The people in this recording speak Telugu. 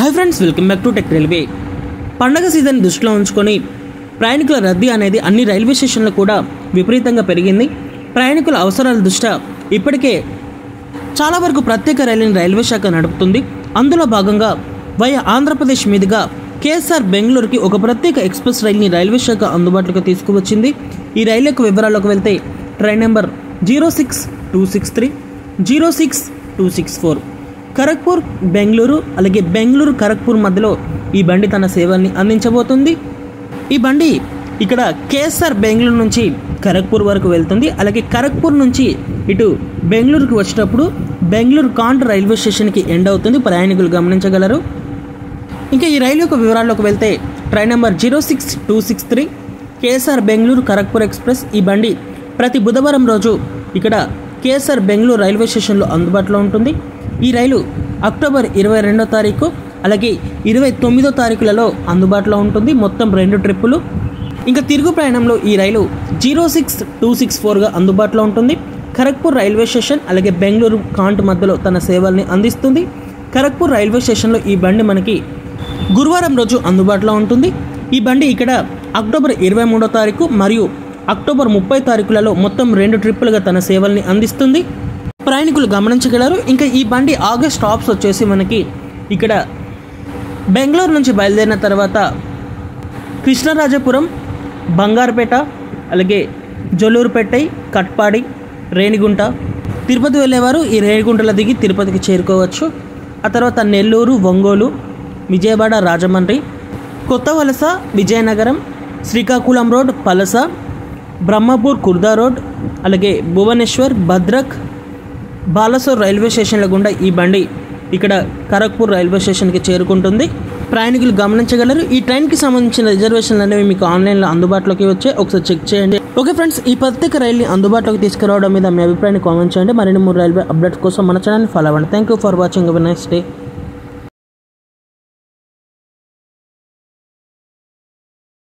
Hi friends, welcome back to tech railway. పండగ సీజన్ దృష్టిలో ఉంచుకొని ప్రయాణికుల రద్దీ అనేది అన్ని రైల్వే స్టేషన్లు కూడా విపరీతంగా పెరిగింది. ప్రయాణికుల అవసరాల దృష్ట్యా ఇప్పటికే చాలా వరకు ప్రత్యేక రైలుని రైల్వే శాఖ నడుపుతుంది. అందులో భాగంగా వయా ఆంధ్రప్రదేశ్ మీదుగా కేఎస్ఆర్ బెంగళూరుకి ఒక ప్రత్యేక ఎక్స్ప్రెస్ రైలుని రైల్వే శాఖ అందుబాటులోకి తీసుకువచ్చింది. ఈ రైలు యొక్క వివరాల్లోకి వెళ్తే ట్రైన్ నెంబర్ 06263, 06264 ఖరగ్పూర్ బెంగళూరు అలాగే బెంగళూరు ఖరగ్పూర్ మధ్యలో ఈ బండి తన సేవల్ని అందించబోతుంది. ఈ బండి ఇక్కడ కేఎస్ఆర్ బెంగళూరు నుంచి ఖరగ్పూర్ వరకు వెళ్తుంది. అలాగే ఖరగ్పూర్ నుంచి ఇటు బెంగళూరుకి వచ్చేటప్పుడు బెంగళూరు కాంట్ రైల్వే స్టేషన్కి ఎండ్ అవుతుంది. ప్రయాణికులు గమనించగలరు. ఇంకా ఈ రైలు యొక్క వివరాల్లోకి వెళ్తే train number 06263 KSR Bengaluru Kharagpur express. ఈ బండి ప్రతి బుధవారం రోజు ఇక్కడ కేఎస్ఆర్ బెంగళూరు రైల్వే స్టేషన్లో అందుబాటులో ఉంటుంది. ఈ రైలు అక్టోబర్ 22వ తారీఖు అలాగే 29వ తారీఖులలో అందుబాటులో ఉంటుంది. మొత్తం 2 ట్రిప్పులు. ఇంకా తిరుగు ప్రయాణంలో ఈ రైలు 06264గా అందుబాటులో ఉంటుంది. ఖరగ్పూర్ రైల్వే స్టేషన్ అలాగే బెంగళూరు కాంట్ మధ్యలో తన సేవల్ని అందిస్తుంది. ఖరగ్పూర్ రైల్వే స్టేషన్లో ఈ బండి మనకి గురువారం రోజు అందుబాటులో ఉంటుంది. ఈ బండి ఇక్కడ అక్టోబర్ 23వ తారీఖు మరియు అక్టోబర్ 30వ తారీఖులలో మొత్తం 2 ట్రిప్పులుగా తన సేవల్ని అందిస్తుంది. ప్రయాణికులు గమనించగలరు. ఇంకా ఈ బండి ఆగస్ట్ స్టాప్స్ వచ్చేసి మనకి ఇక్కడ బెంగళూరు నుంచి బయలుదేరిన తర్వాత కృష్ణరాజపురం, బంగారుపేట అలాగే జొల్లూరుపేటై, కట్పాడి, రేణిగుంట, తిరుపతి వెళ్ళేవారు ఈ రేణిగుంటలో దిగి తిరుపతికి చేరుకోవచ్చు. ఆ తర్వాత నెల్లూరు, ఒంగోలు, విజయవాడ, రాజమండ్రి, కొత్త వలస, విజయనగరం, శ్రీకాకుళం రోడ్, పలస, బ్రహ్మపూర్, కుర్దా రోడ్ అలాగే భువనేశ్వర్, భద్రక్, బాలసోర్ రైల్వే స్టేషన్ల గుండా ఈ బండి ఇక్కడ ఖరగ్పూర్ రైల్వే స్టేషన్కి చేరుకుంటుంది. ప్రయాణికులు గమనించగలరు. ఈ ట్రైన్కి సంబంధించిన రిజర్వేషన్లు అనేవి మీకు ఆన్లైన్లో అందుబాటులోకి వచ్చాయి. ఒకసారి చెక్ చేయండి. ఓకే ఫ్రెండ్స్, ఈ ప్రత్యేక రైలుని అందుబాటులోకి తీసుకురావడం మీద మీ అభిప్రాయాన్ని కామెంట్ చేయండి. మరిన్ని 3 రైల్వే అప్డేట్స్ కోసం మన ఛానల్ని ఫాలో అవ్వండి. Thank you for watching. Have a nice day.